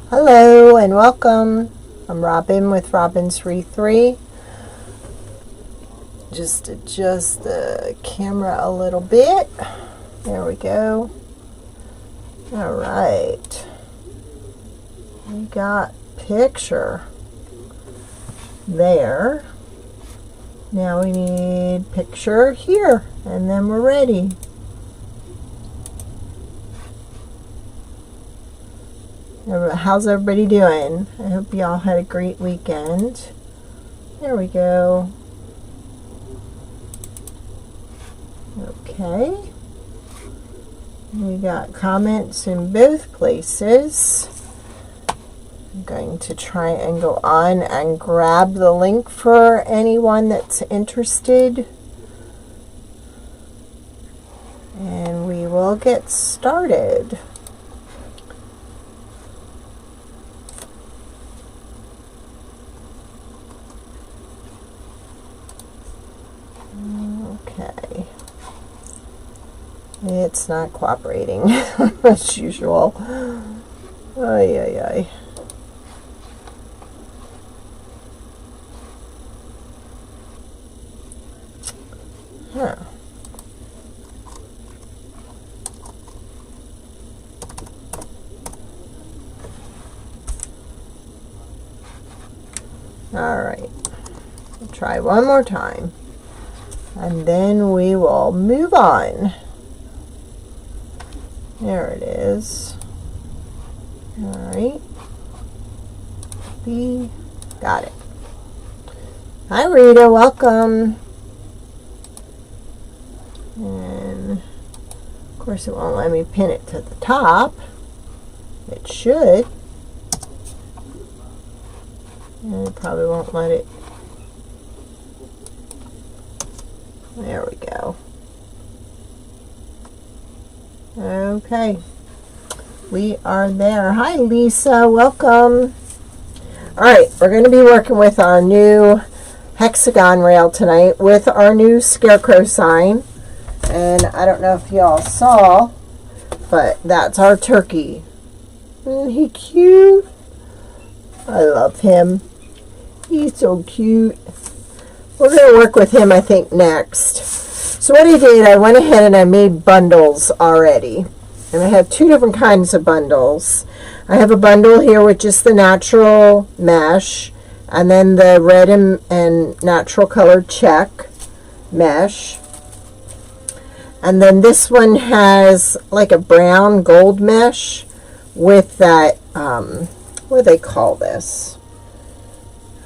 Hello and welcome. I'm Robin with Robin's Re3. Just adjust the camera a little bit. There we go. All right. We got picture there. Now we need picture here, and then we're ready. How's everybody doing? I hope you all had a great weekend. There we go. Okay. We got comments in both places. I'm going to try and go on and grab the link for anyone that's interested. And we will get started. Okay. It's not cooperating as usual. Ay, ay, ay. Huh. All right. We'll try one more time. And then we will move on. There it is. All right. B. Got it. Hi, Rita. Welcome. And, of course, it won't let me pin it to the top. It should. And it probably won't let it. There we go. Okay. We are there. Hi, Lisa. Welcome. All right. We're going to be working with our new hexagon rail tonight with our new scarecrow sign. And I don't know if y'all saw, but that's our turkey. Isn't he cute? I love him. He's so cute. We're going to work with him, I think, next. So what I did, I went ahead and I made bundles already. And I have two different kinds of bundles. I have a bundle here with just the natural mesh, and then the red and natural colored check mesh. And then this one has like a brown gold mesh with that, what do they call this?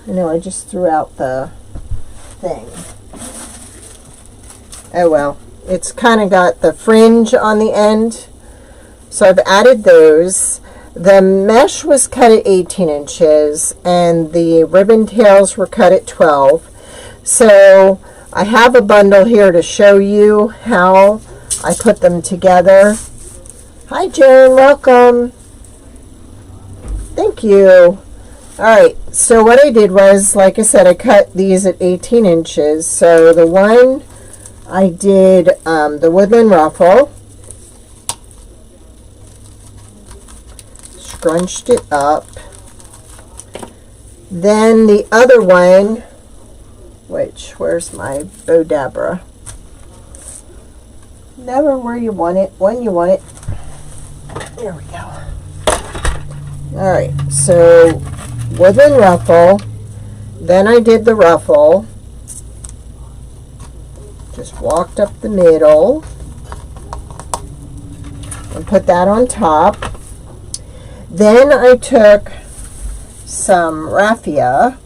I know I just threw out the thing. Oh well, it's kind of got the fringe on the end. So I've added those. The mesh was cut at 18 inches and the ribbon tails were cut at 12. So I have a bundle here to show you how I put them together. Hi Joan, welcome. Thank you. Alright, so what I did was, like I said, I cut these at 18 inches. So the one I did the woodland ruffle, scrunched it up. Then the other one, where's my Bodabra? Never where you want it, when you want it. There we go. Alright, so woodland ruffle, then I did the ruffle, just walked up the middle and put that on top. Then I took some raffia,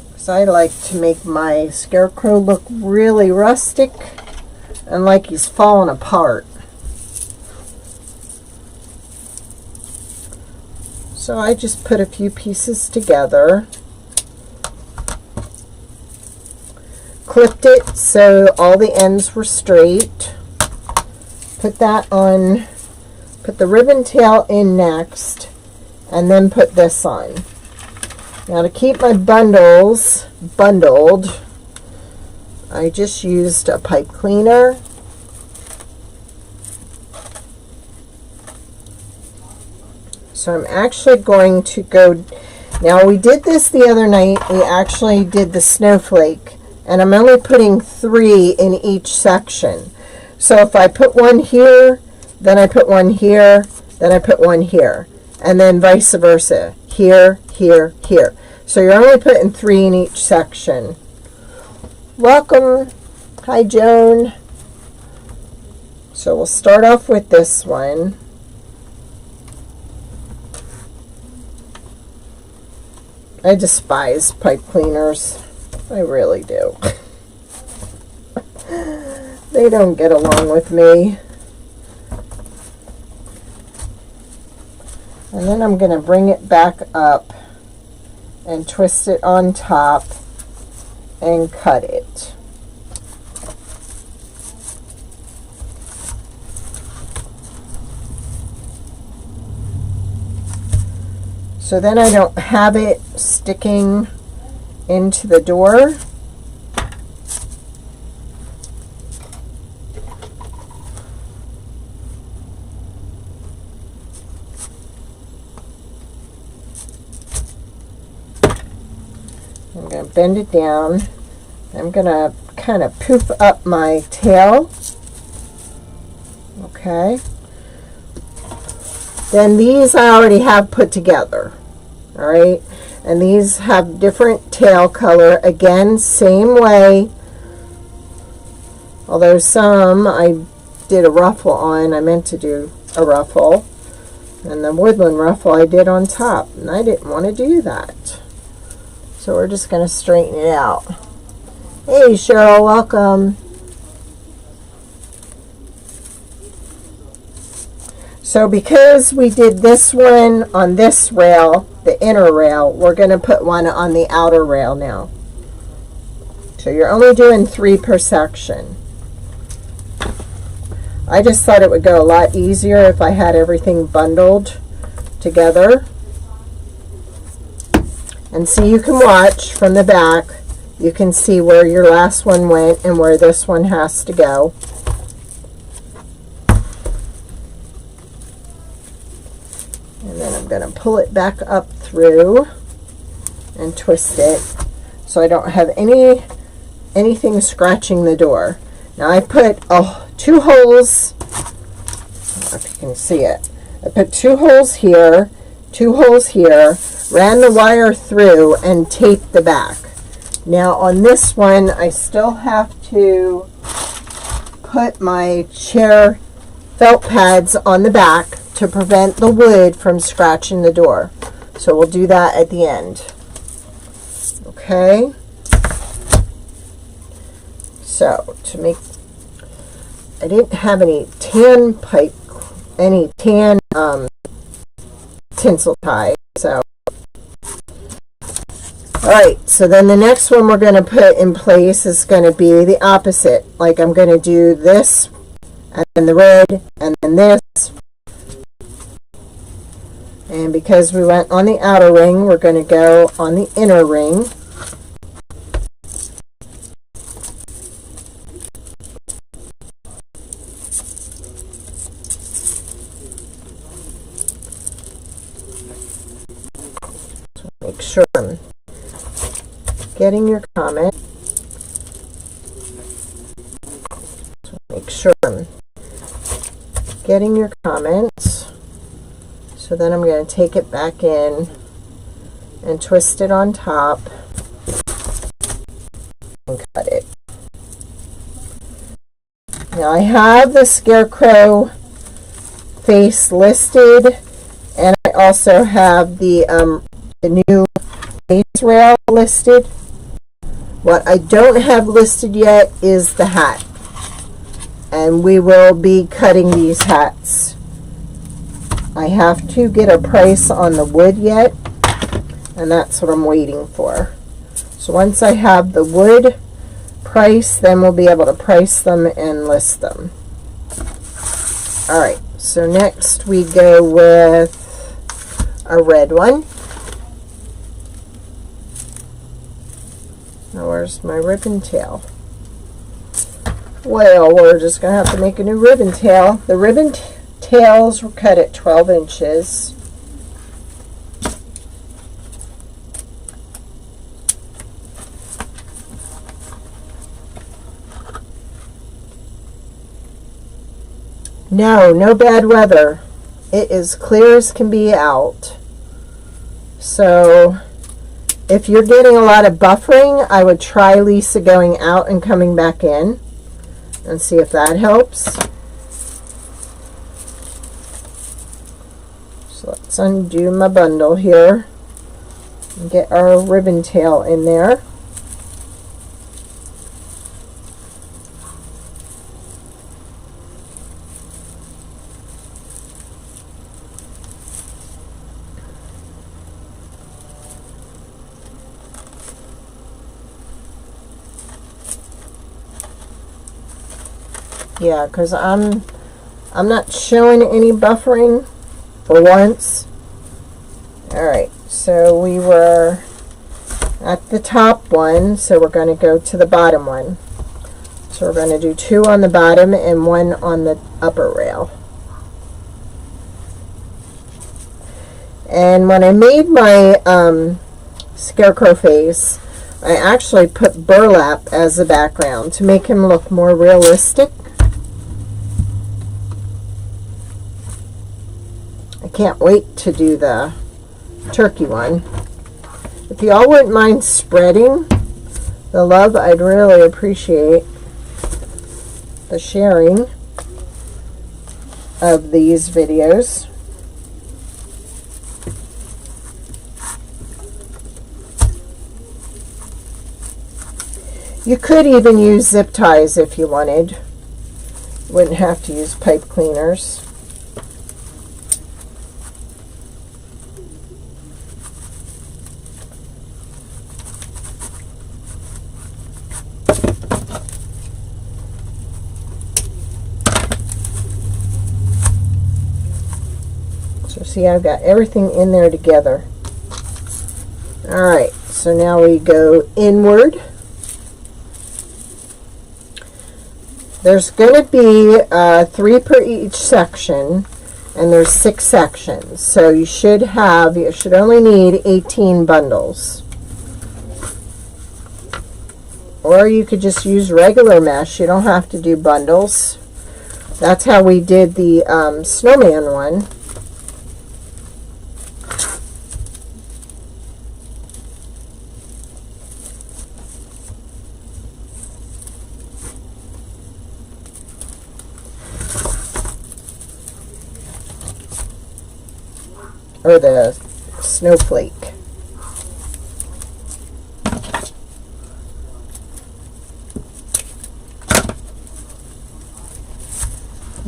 because I like to make my scarecrow look really rustic and like he's falling apart. So I just put a few pieces together, clipped it so all the ends were straight, put that on, put the ribbon tail in next, and then put this on. Now to keep my bundles bundled, I just used a pipe cleaner. So I'm actually going to go, now we did this the other night, we actually did the snowflake, and I'm only putting 3 in each section. So if I put one here, then I put one here, then I put one here, and then vice versa, here, here, here. So you're only putting 3 in each section. Welcome. Hi, Joan. So we'll start off with this one. I despise pipe cleaners. I really do. They don't get along with me. And then I'm going to bring it back up and twist it on top and cut it. So then I don't have it sticking into the door. I'm going to bend it down. I'm going to kind of poof up my tail. Okay. Then these I already have put together. All right. And these have different tail color. Again, same way. Although some I did a ruffle on. I meant to do a ruffle. And the woodland ruffle I did on top. And I didn't want to do that. So we're just going to straighten it out. Hey, Cheryl, welcome. So because we did this one on this rail, the inner rail, we're going to put one on the outer rail now. So you're only doing 3 per section. I just thought it would go a lot easier if I had everything bundled together. And so you can watch from the back. You can see where your last one went and where this one has to go. And then I'm going to pull it back up through and twist it so I don't have anything scratching the door. Now I put 2 holes, I don't know if you can see it. I put 2 holes here, 2 holes here, ran the wire through and taped the back. Now on this one I still have to put my chair felt pads on the back to prevent the wood from scratching the door. So we'll do that at the end. Okay. So to make, I didn't have any tan tinsel tie. So alright, so then the next one we're going to put in place is going to be the opposite. Like I'm going to do this, and then the red, and then this. And because we went on the outer ring, we're going to go on the inner ring. So make sure I'm getting your comment. So make sure I'm getting your comments. So then I'm going to take it back in and twist it on top and cut it. Now I have the Scarecrow Face listed, and I also have the new face rail listed. What I don't have listed yet is the hat, and we will be cutting these hats. I have to get a price on the wood yet, and that's what I'm waiting for. So once I have the wood price, then we'll be able to price them and list them. Alright, so next we go with a red one. Now where's my ribbon tail? Well, we're just going to have to make a new ribbon tail. The ribbon tails were cut at 12 inches. No bad weather. It is clear as can be out. So if you're getting a lot of buffering, I would try, Lisa, going out and coming back in and see if that helps. So let's undo my bundle here and get our ribbon tail in there. Yeah, because I'm not showing any buffering for once. Alright, so we were at the top one, so we're going to go to the bottom one. So we're going to do 2 on the bottom and 1 on the upper rail. And when I made my Scarecrow Face, I actually put burlap as a background to make him look more realistic. I can't wait to do the turkey one. If you all wouldn't mind spreading the love, I'd really appreciate the sharing of these videos. You could even use zip ties if you wanted. You wouldn't have to use pipe cleaners. So see, I've got everything in there together. Alright, so now we go inward. There's going to be 3 per each section, and there's 6 sections. So you should only need 18 bundles. Or you could just use regular mesh. You don't have to do bundles. That's how we did the snowman one. Or the snowflake.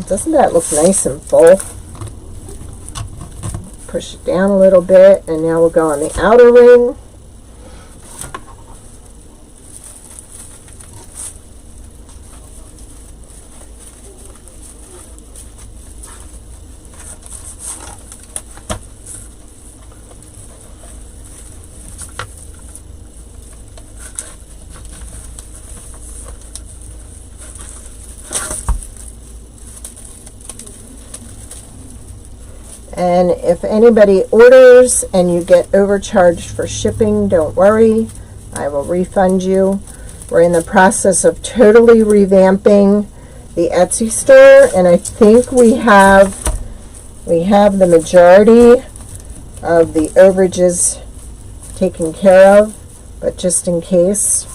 Doesn't that look nice and full? Push it down a little bit, and now we'll go on the outer ring. And if anybody orders and you get overcharged for shipping, don't worry, I will refund you. We're in the process of totally revamping the Etsy store, and I think we have the majority of the overages taken care of, but just in case.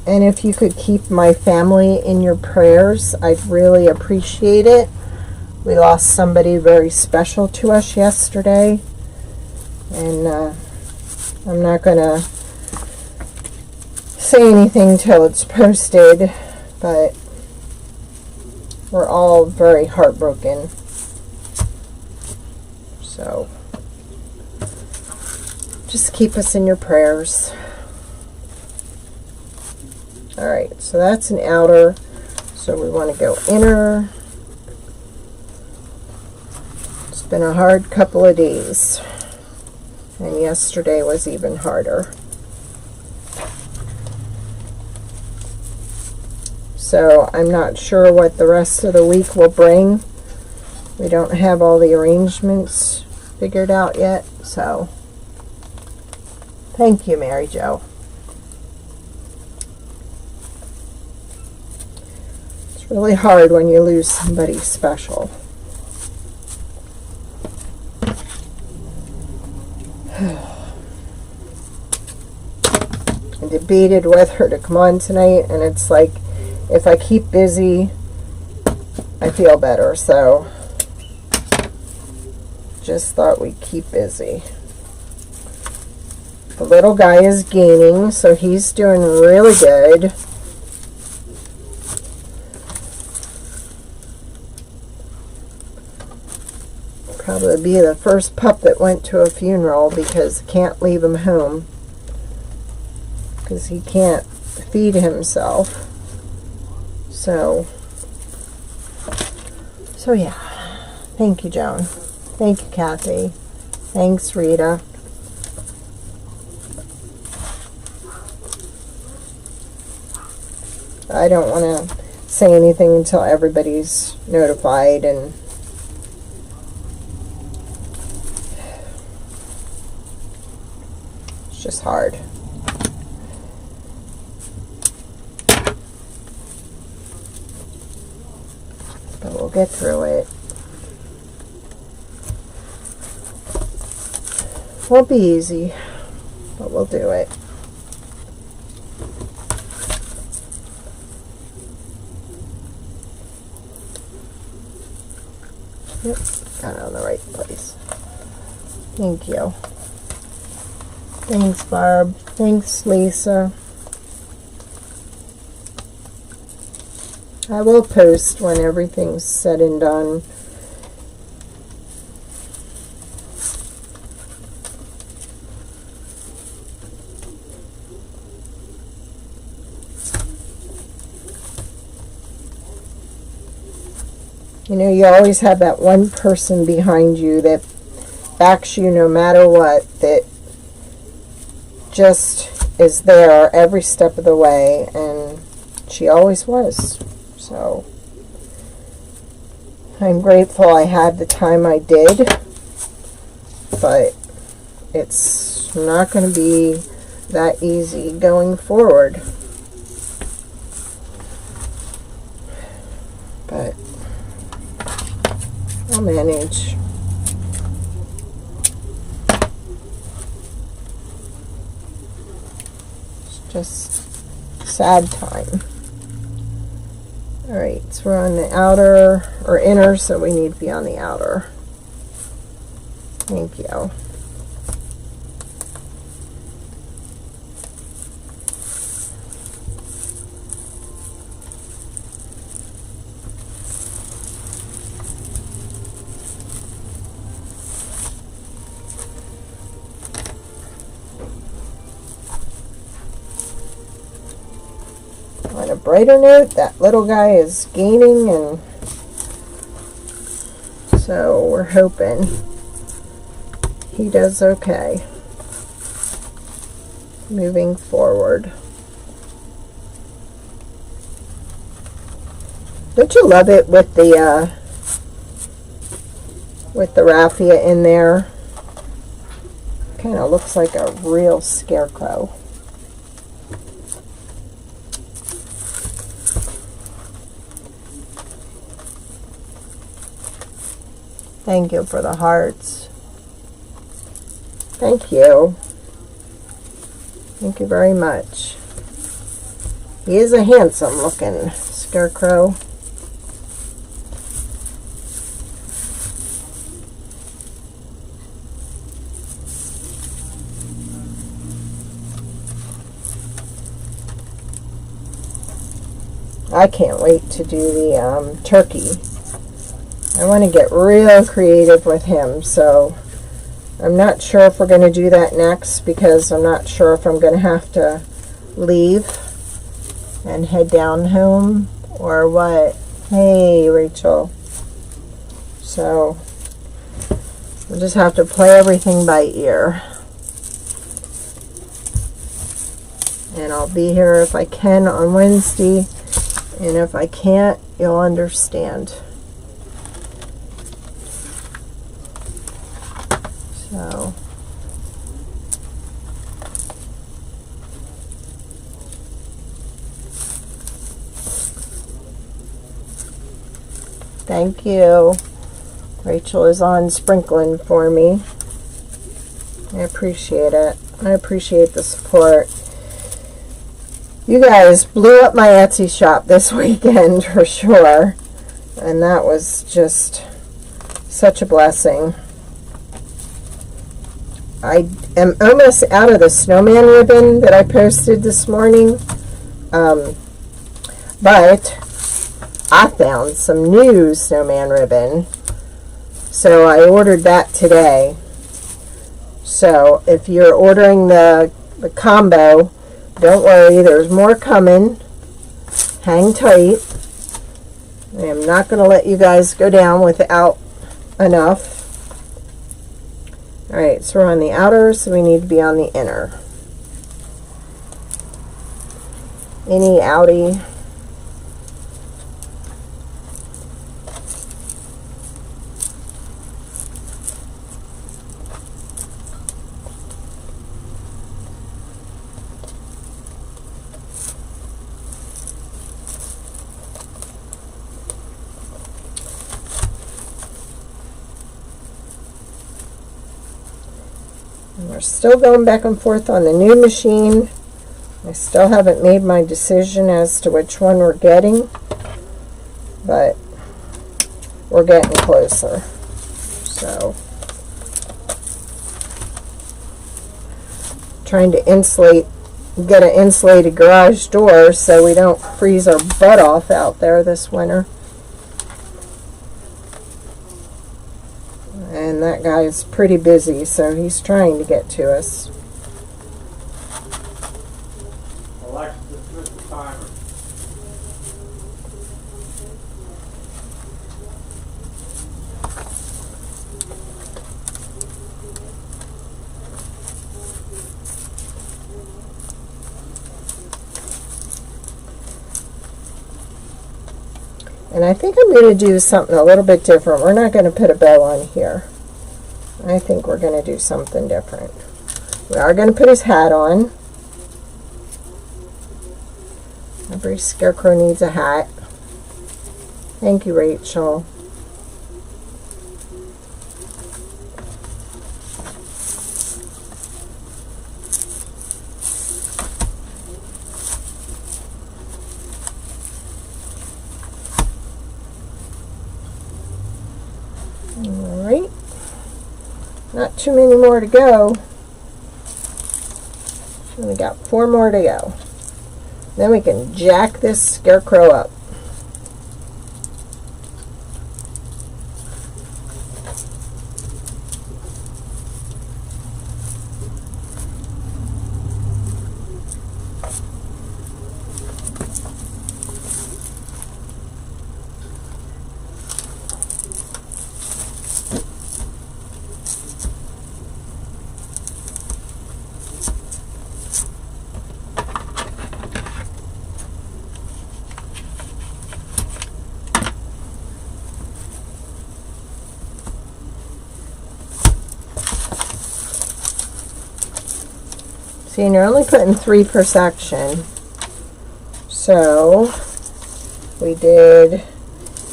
And if you could keep my family in your prayers, I'd really appreciate it. We lost somebody very special to us yesterday. And I'm not going to say anything till it's posted, but we're all very heartbroken. So just keep us in your prayers. Alright, so that's an outer, so we want to go inner. It's been a hard couple of days, and yesterday was even harder. So I'm not sure what the rest of the week will bring. We don't have all the arrangements figured out yet, so thank you, Mary Jo. It's really hard when you lose somebody special. I debated whether to come on tonight, and it's like, if I keep busy, I feel better, so just thought we'd keep busy. The little guy is gaining, so he's doing really good. Probably be the first pup that went to a funeral because can't leave him home because he can't feed himself. So yeah. Thank you, Joan. Thank you, Kathy. Thanks, Rita. I don't want to say anything until everybody's notified, and it's just hard. But we'll get through it. Won't be easy, but we'll do it. Yep, got it on the right place. Thank you. Thanks, Barb. Thanks, Lisa. I will post when everything's said and done. You know, you always have that one person behind you that backs you no matter what, that just is there every step of the way, and she always was. So I'm grateful I had the time I did, but it's not going to be that easy going forward. But I'll manage. It's just sad time. Alright, so we're on the outer or inner, so we need to be on the outer. Thank you. On a brighter note, that little guy is gaining, and so we're hoping he does okay moving forward. Don't you love it with the raffia in there? Kind of looks like a real scarecrow. Thank you for the hearts. Thank you. Thank you very much. He is a handsome looking scarecrow. I can't wait to do the turkey. I want to get real creative with him, so I'm not sure if we're going to do that next because I'm not sure if I'm going to have to leave and head down home or what. Hey, Rachel. So we'll just have to play everything by ear. And I'll be here if I can on Wednesday And if I can't, you'll understand. So thank you. Rachel is on sprinkling for me. I appreciate it. I appreciate the support. You guys blew up my Etsy shop this weekend for sure. And that was just such a blessing. I am almost out of the snowman ribbon that I posted this morning. But I found some new snowman ribbon. So I ordered that today. So if you're ordering the combo, don't worry, there's more coming. Hang tight. I am not going to let you guys go down without enough. Alright, so we're on the outer, so we need to be on the inner. Innie, outie. We're still going back and forth on the new machine. I still haven't made my decision as to which one we're getting, but we're getting closer. So, trying to get an insulated garage door so we don't freeze our butt off out there this winter. And that guy's pretty busy, so he's trying to get to us. Alexa, dismiss the timer. And I think I'm going to do something a little bit different. We're not going to put a bow on here. I think we're going to do something different. We are going to put his hat on. Every scarecrow needs a hat. Thank you, Rachel. Alright. Not too many more to go. And we got 4 more to go. Then we can jack this scarecrow up. See, and you're only putting 3 per section. So we did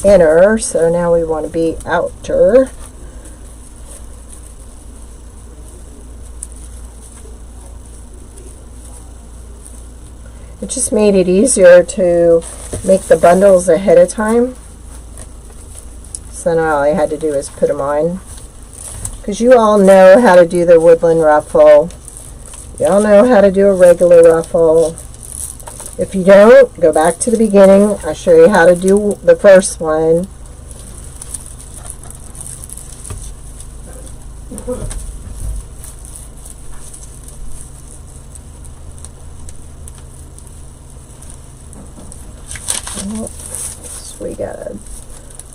inner, so now we want to be outer. It just made it easier to make the bundles ahead of time. So now all I had to do is put them on. Because you all know how to do the woodland ruffle. You all know how to do a regular ruffle. If you don't, go back to the beginning. I'll show you how to do the first one. Oh, so we got a,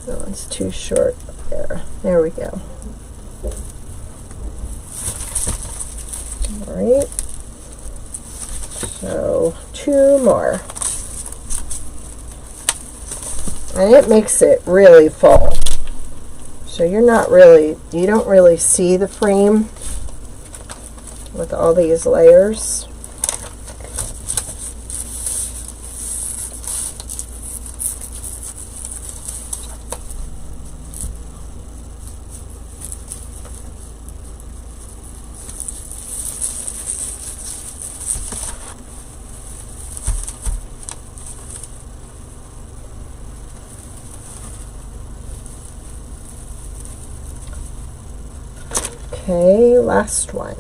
that one's too short there. There we go. Alright, so 2 more. And it makes it really full. So you don't really see the frame with all these layers. Okay, last one.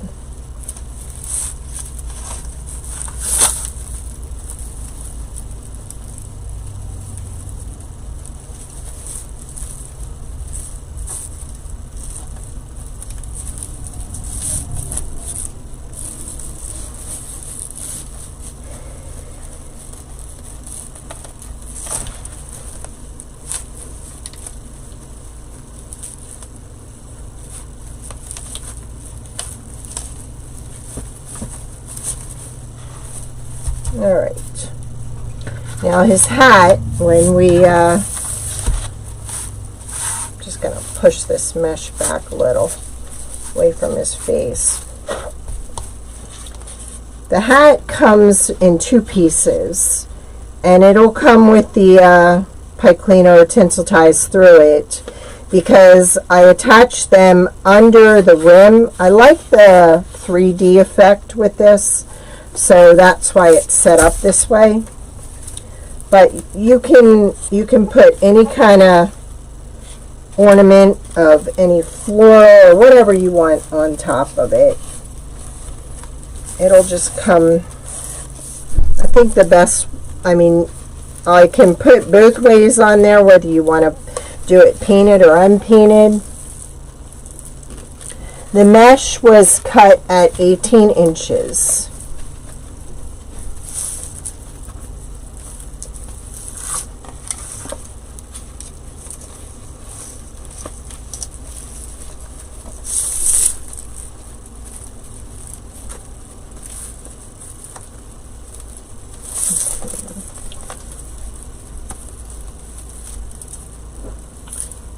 All right. Now his hat, when we just gonna push this mesh back a little away from his face. The hat comes in 2 pieces, and it'll come with the pipe cleaner or tinsel ties through it, because I attach them under the rim. I like the 3D effect with this. So that's why it's set up this way. But you can put any kind of ornament of any floral or whatever you want on top of it. It'll just come, I think I can put both ways on there, whether you want to do it painted or unpainted. The mesh was cut at 18 inches.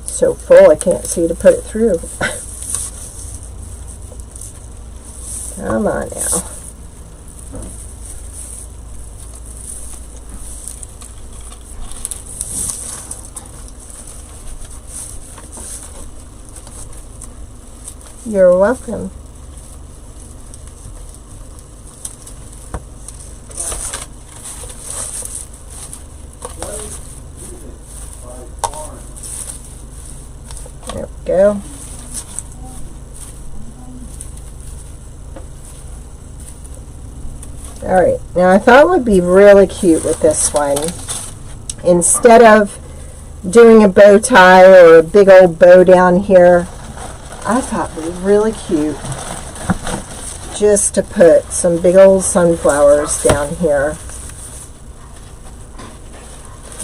So full I can't see to put it through. Come on now. You're welcome. There we go. Alright, now I thought it would be really cute with this one. Instead of doing a bow tie or a big old bow down here, I thought it would be really cute just to put some big old sunflowers down here.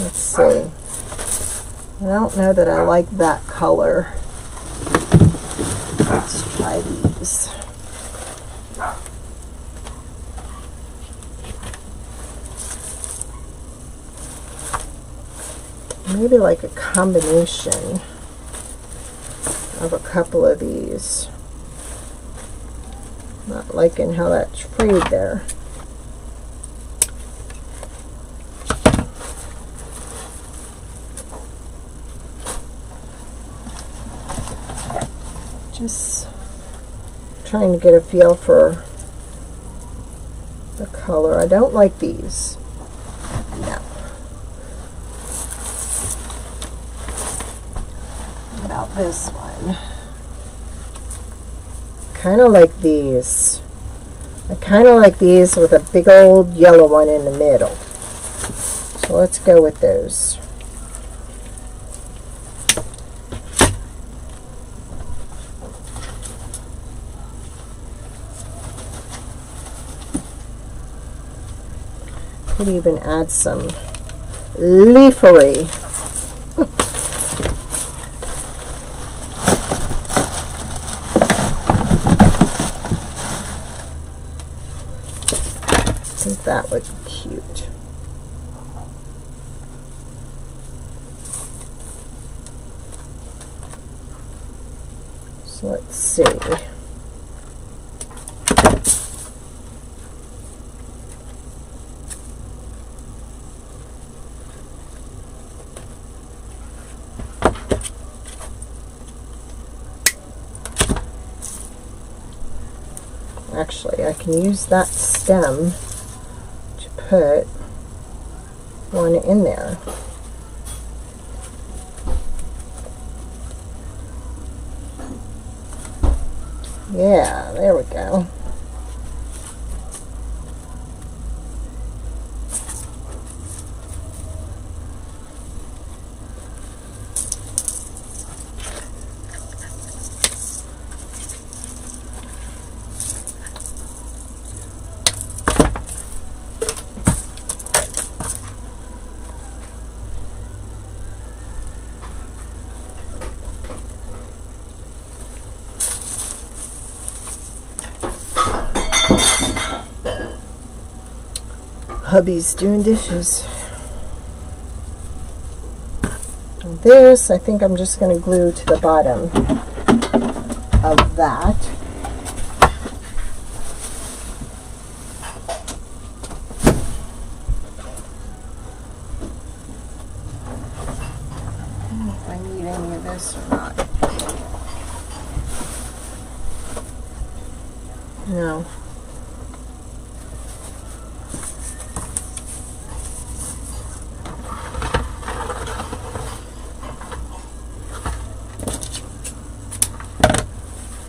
Let's see. I don't know that I like that color. Let's try these. Maybe like a combination of a couple of these. Not liking how that's frayed there. Just trying to get a feel for the color. I don't like these. No. What about this one? Kind of like these. I kind of like these with a big old yellow one in the middle. So let's go with those. Could even add some leafery. I think that would be cute. So let's see. Actually, I can use that stem to put one in there. Yeah, there we go. Hubby's doing dishes. And this, I think I'm just going to glue to the bottom of that. I don't know if I need any of this or not. No.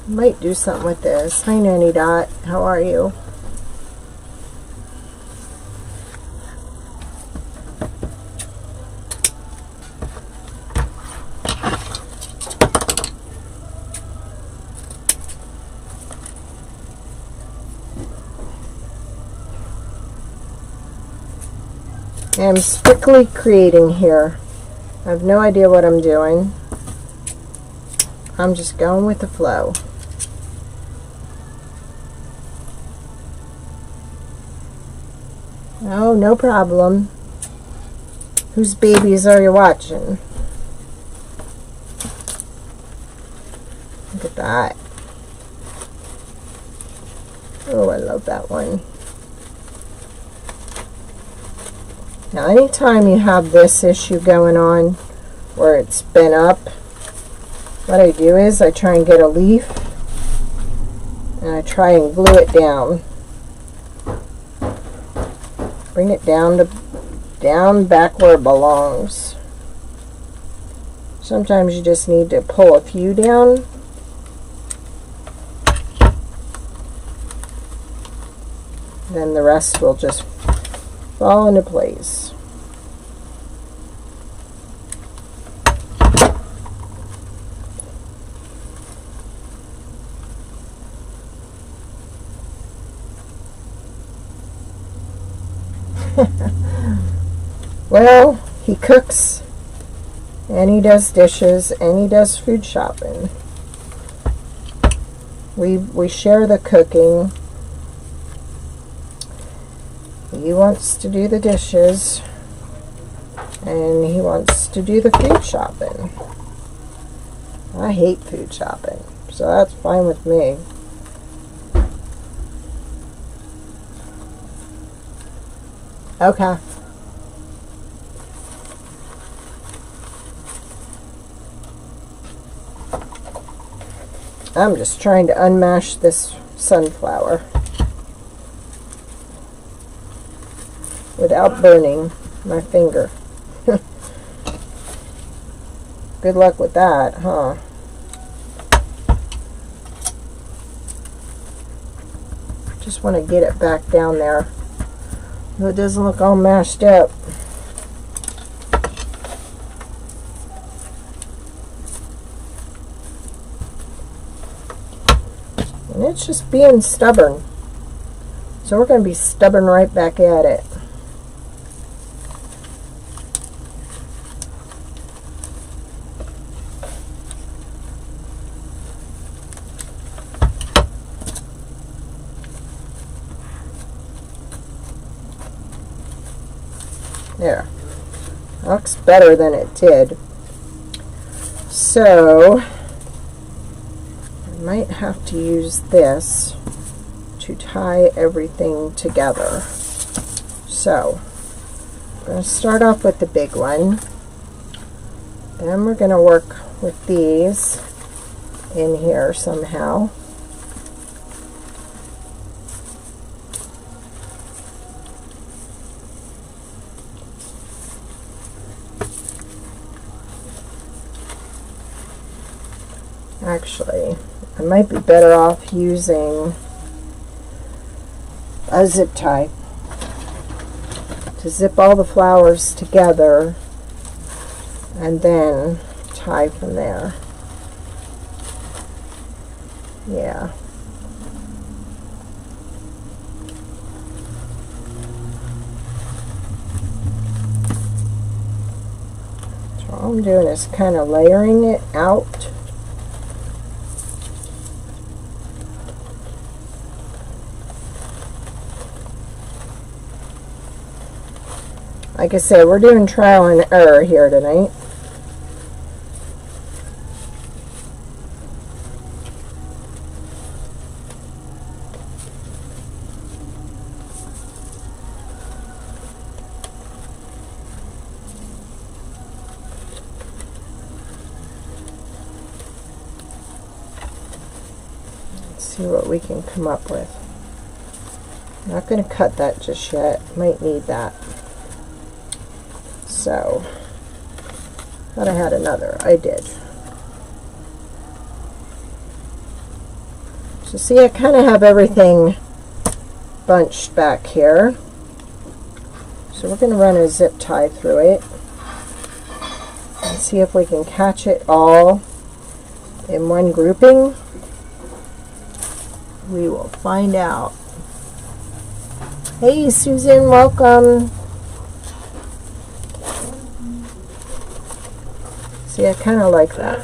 Might do something with this. Hi, Nanny Dot. How are you? I'm strictly creating here. I have no idea what I'm doing. I'm just going with the flow. Oh, no problem. Whose babies are you watching? Look at that. Oh, I love that one. Now, anytime you have this issue going on where it's bent up, what I do is I try and get a leaf and I try and glue it down. Bring it down back where it belongs. Sometimes you just need to pull a few down. Then the rest will just fall into place. Well, he cooks and he does dishes and he does food shopping. We share the cooking. He wants to do the dishes and he wants to do the food shopping. I hate food shopping, so that's fine with me. Okay. I'm just trying to unmash this sunflower without burning my finger. Good luck with that, huh? Just want to get it back down there so it doesn't look all mashed up. And it's just being stubborn. So we're going to be stubborn right back at it. There. Looks better than it did. So might have to use this to tie everything together. So I'm going to start off with the big one. Then we're going to work with these in here somehow. Actually, I might be better off using a zip tie to zip all the flowers together and then tie from there. Yeah. So all I'm doing is kind of layering it out. Like I said, we're doing trial and error here tonight. Let's see what we can come up with. I'm not going to cut that just yet. Might need that. So, thought I had another. I did. So see, I kind of have everything bunched back here. So we're going to run a zip tie through it and see if we can catch it all in one grouping. We will find out. Hey Susan, welcome. See, I kind of like that.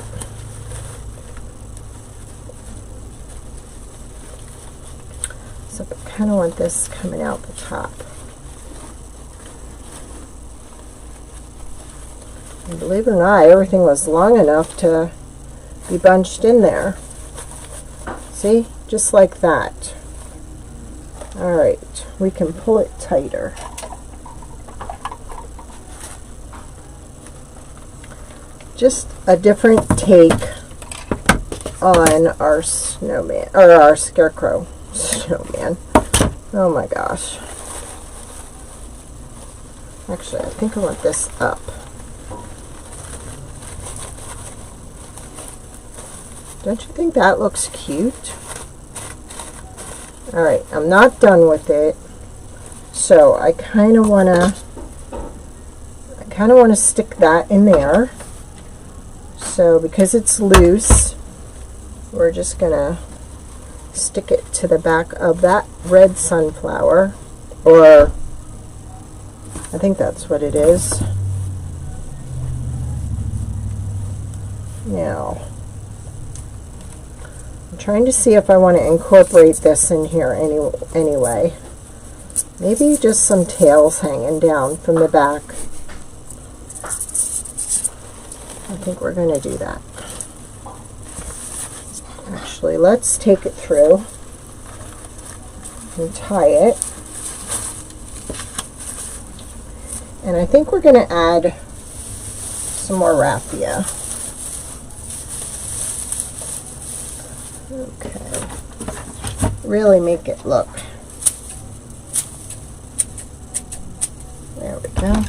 So I kind of want this coming out the top. And believe it or not, everything was long enough to be bunched in there. See? Just like that. Alright, we can pull it tighter. Just a different take on our snowman, or our scarecrow snowman. Oh my gosh. Actually, I think I want this up. Don't you think that looks cute? Alright, I'm not done with it. So I kind of want to stick that in there. So because it's loose, we're just going to stick it to the back of that red sunflower, or I think that's what it is. Now, I'm trying to see if I want to incorporate this in here anyway. Maybe just some tails hanging down from the back. I think we're going to do that. Actually, let's take it through and tie it. And I think we're going to add some more raffia. Okay. Really make it look. There we go.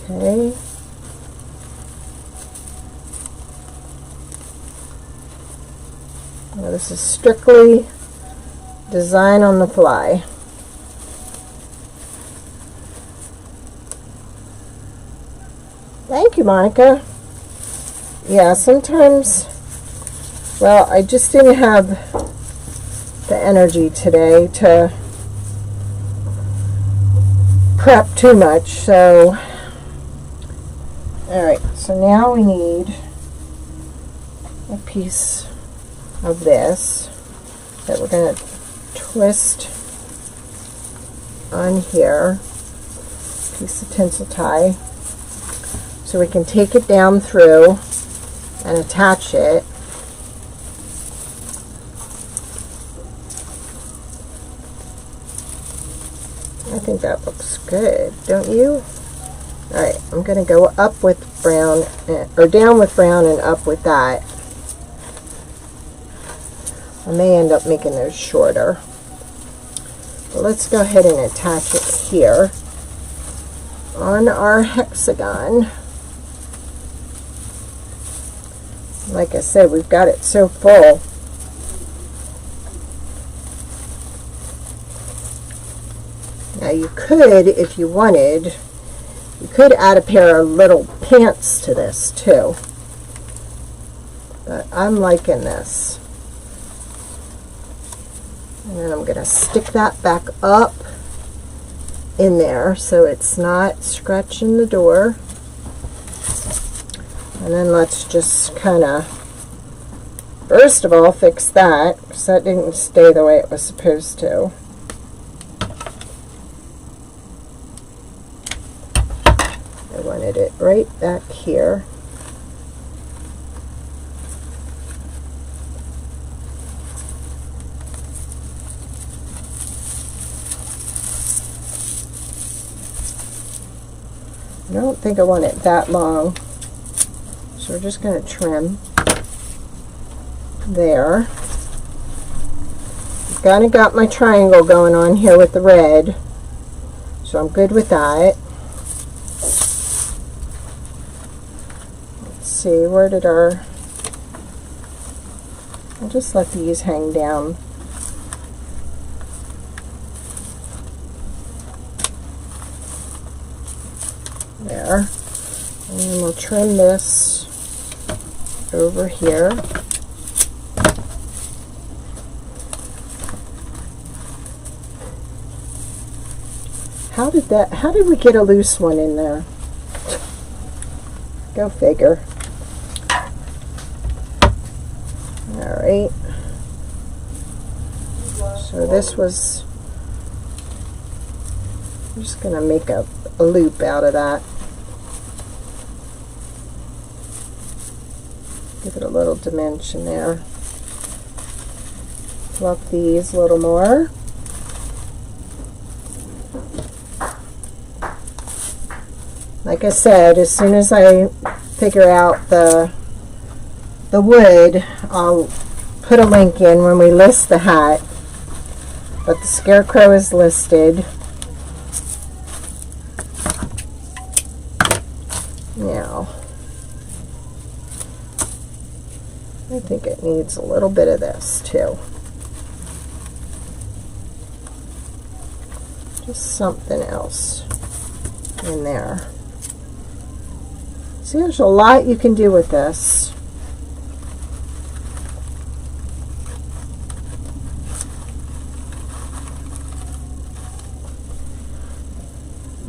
Okay. Now this is strictly design on the fly. Thank you, Monica. Yeah, sometimes, well, I just didn't have the energy today to prep too much, so alright, so now we need a piece of this that we're going to twist on here, piece of tinsel tie, so we can take it down through and attach it think that looks good, don't you? Alright, I'm going to go up with brown, or down with brown and up with that. I may end up making those shorter. But let's go ahead and attach it here on our hexagon. Like I said, we've got it so full. Now you could, if you wanted, you could add a pair of little pants to this too. But I'm liking this. And then I'm going to stick that back up in there so it's not scratching the door. And then let's just kind of, first of all, fix that, because that didn't stay the way it was supposed to. I wanted it right back here. I don't think I want it that long, so we're just going to trim there. I've kind of got my triangle going on here with the red, so I'm good with that. Let's see, where did our, I'll just let these hang down. There. And then we'll trim this over here. How did we get a loose one in there? Go figure. Alright. So this was, I'm just going to make a loop out of that. Give it a little dimension there. Fluff these a little more. Like I said, as soon as I figure out the wood, I'll put a link in when we list the hat. But the Scarecrow is listed. Now, I think it needs a little bit of this too. Just something else in there. See, there's a lot you can do with this.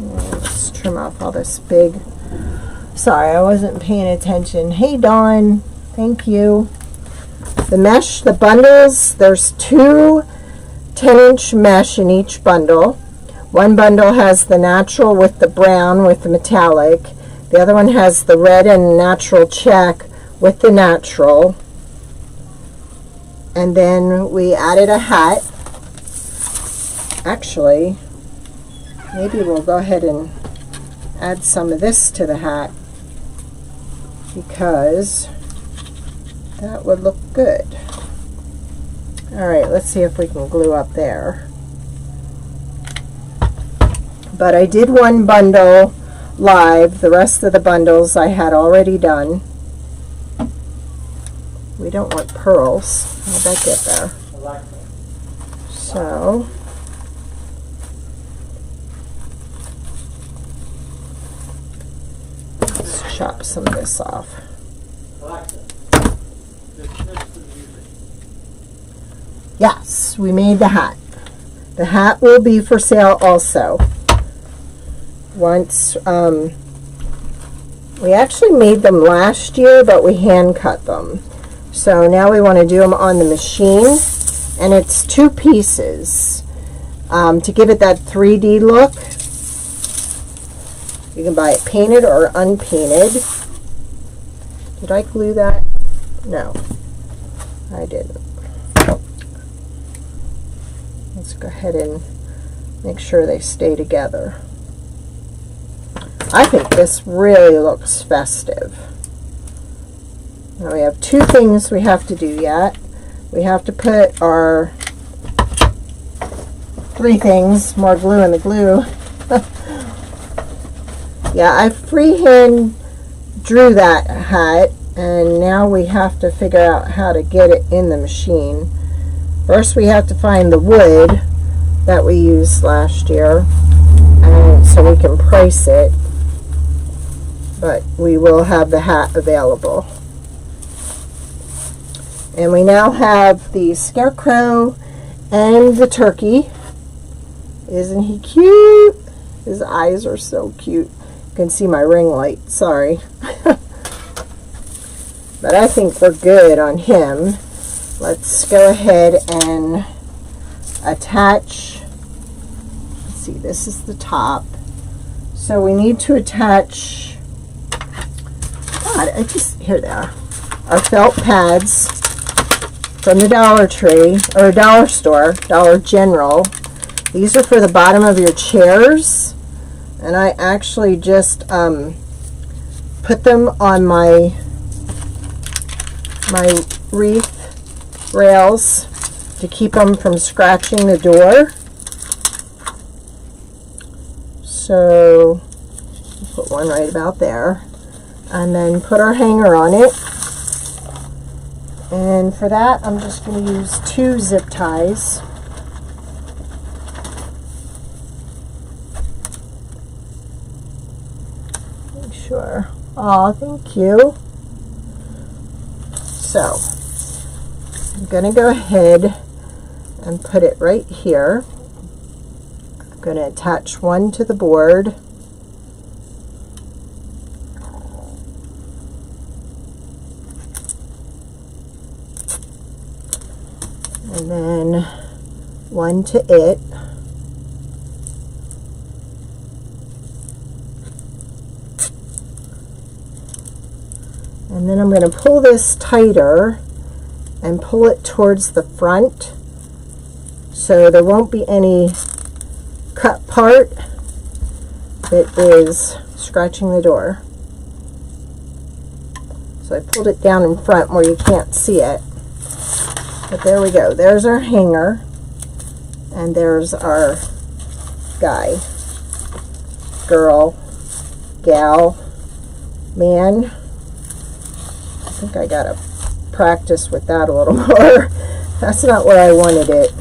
Let's trim off all this big. Sorry, I wasn't paying attention. Hey, Dawn. Thank you. The mesh, the bundles, there's 2 10-inch mesh in each bundle. One bundle has the natural with the brown with the metallic. The other one has the red and natural check with the natural. And then we added a hat. Actually, maybe we'll go ahead and add some of this to the hat, because that would look good. Alright, let's see if we can glue up there. But I did one bundle live. The rest of the bundles I had already done. We don't want pearls. How'd that get there? So, let's chop some of this off. Yes, we made the hat. The hat will be for sale also. Once, we actually made them last year, but we hand cut them. So now we want to do them on the machine, and it's 2 pieces to give it that 3D look. You can buy it painted or unpainted. Did I glue that? No, I didn't. Let's go ahead and Make sure they stay together. I think this really looks festive. Now we have two things we have to do yet. We have to put our three things, more glue in the glue. Yeah, I freehand drew that hat, and now we have to figure out how to get it in the machine. First we have to find the wood that we used last year, and so we can price it, but we will have the hat available. And we now have the Scarecrow and the turkey. Isn't he cute? His eyes are so cute. You can see my ring light, sorry. But I think we're good on him. Let's go ahead and attach. Let's see, this is the top. So we need to attach, God, here they are. Our felt pads from the Dollar Tree, or Dollar Store, Dollar General. These are for the bottom of your chairs, and I actually just put them on my wreath rails to keep them from scratching the door. So put one right about there, and then put our hanger on it. And for that, I'm just going to use 2 zip ties. Make sure. Oh, thank you. So, I'm going to go ahead and put it right here. I'm going to attach one to the board. And then one to it. And then I'm going to pull this tighter and pull it towards the front so there won't be any cut part that is scratching the door. So I pulled it down in front where you can't see it. But there we go. There's our hanger, and there's our guy, girl, gal, man. I think I gotta practice with that a little more. That's not where I wanted it,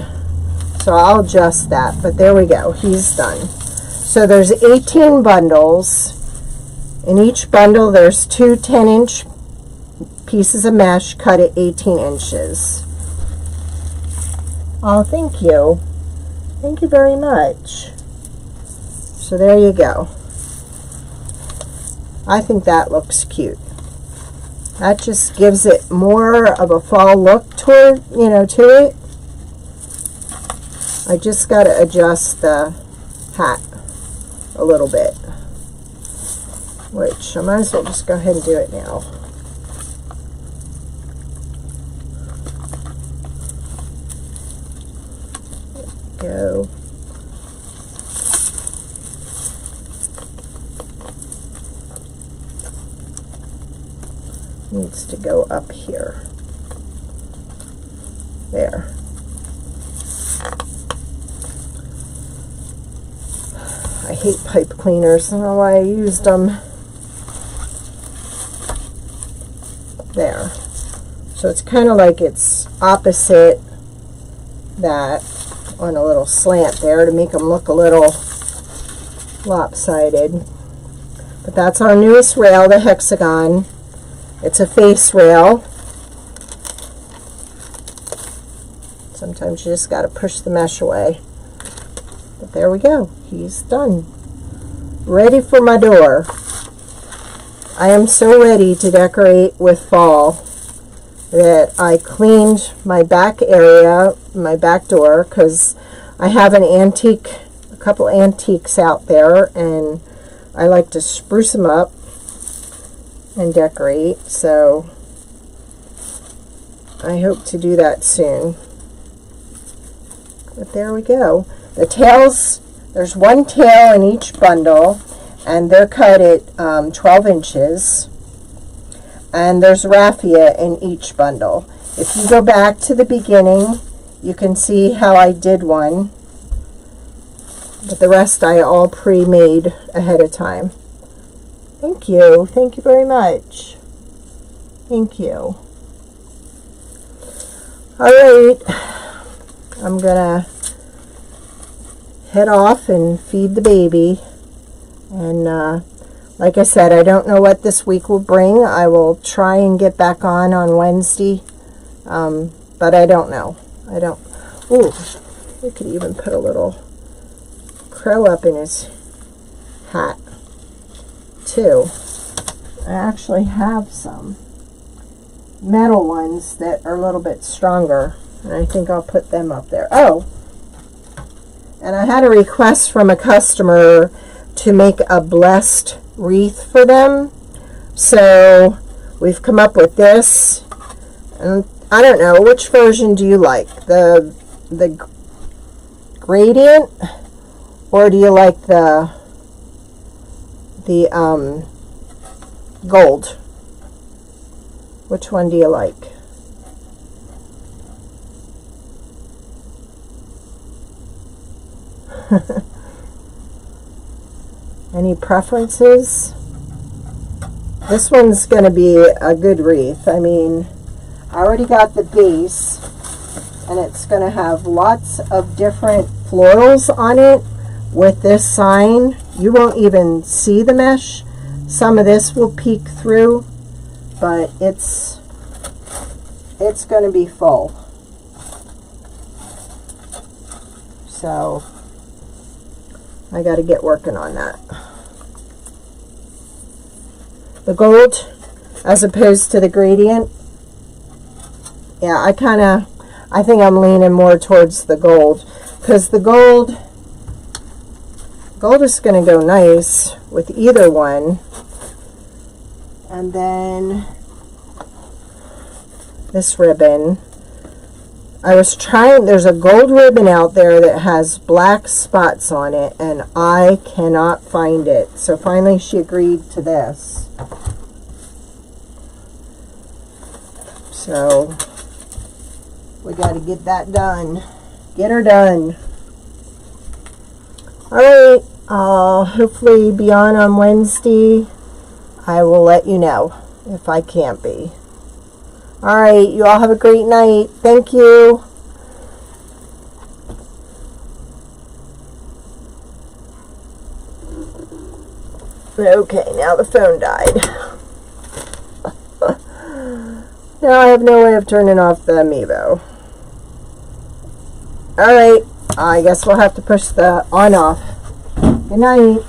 so I'll adjust that. But there we go. He's done. So there's 18 bundles. In each bundle there's 2 10-inch pieces of mesh cut at 18 inches. Oh, thank you. Thank you very much. So there you go. I think that looks cute. That just gives it more of a fall look to it. I just got to adjust the hat a little bit, which I might as well just go ahead and do it now. Go. Needs to go up here. There. I hate pipe cleaners. I don't know why I used them. There. So it's kind of like it's opposite that on a little slant there to make them look a little lopsided. But that's our newest rail, the Hexagon. It's a face rail. Sometimes you just got to push the mesh away. But there we go. He's done. Ready for my door. I am so ready to decorate with fall that I cleaned my back area, my back door, because I have a couple antiques out there, and I like to spruce them up and decorate, so I hope to do that soon. But there we go. The tails There's one tail in each bundle, and they're cut at 12 inches. And there's raffia in each bundle. If you go back to the beginning, you can see how I did one. But the rest I all pre-made ahead of time. Thank you. Thank you very much. Thank you. All right. I'm going to head off and feed the baby. And like I said, I don't know what this week will bring. I will try and get back on Wednesday. But I don't know. I don't. Ooh, we could even put a little crow up in his hat too. I actually have some metal ones that are a little bit stronger, and I think I'll put them up there. Oh, and I had a request from a customer to make a blessed wreath for them, so we've come up with this. And I don't know, which version do you like, the gradient, or do you like the gold? Which one do you like? Any preferences? This one's going to be a good wreath. I mean, I already got the base, and it's going to have lots of different florals on it. With this sign, you won't even see the mesh. Some of this will peek through, but it's going to be full. So I got to get working on that. The gold as opposed to the gradient. Yeah, I think I'm leaning more towards the gold, because the gold is going to go nice with either one. And then this ribbon, there's a gold ribbon out there that has black spots on it, and I cannot find it. So finally she agreed to this. So we got to get that done. Get her done. Alright, I'll hopefully be on Wednesday. I will let you know if I can't be. Alright, you all have a great night. Thank you. Okay, now the phone died. Now I have no way of turning off the Amiibo. Alright, I guess we'll have to push the on-off. Good night.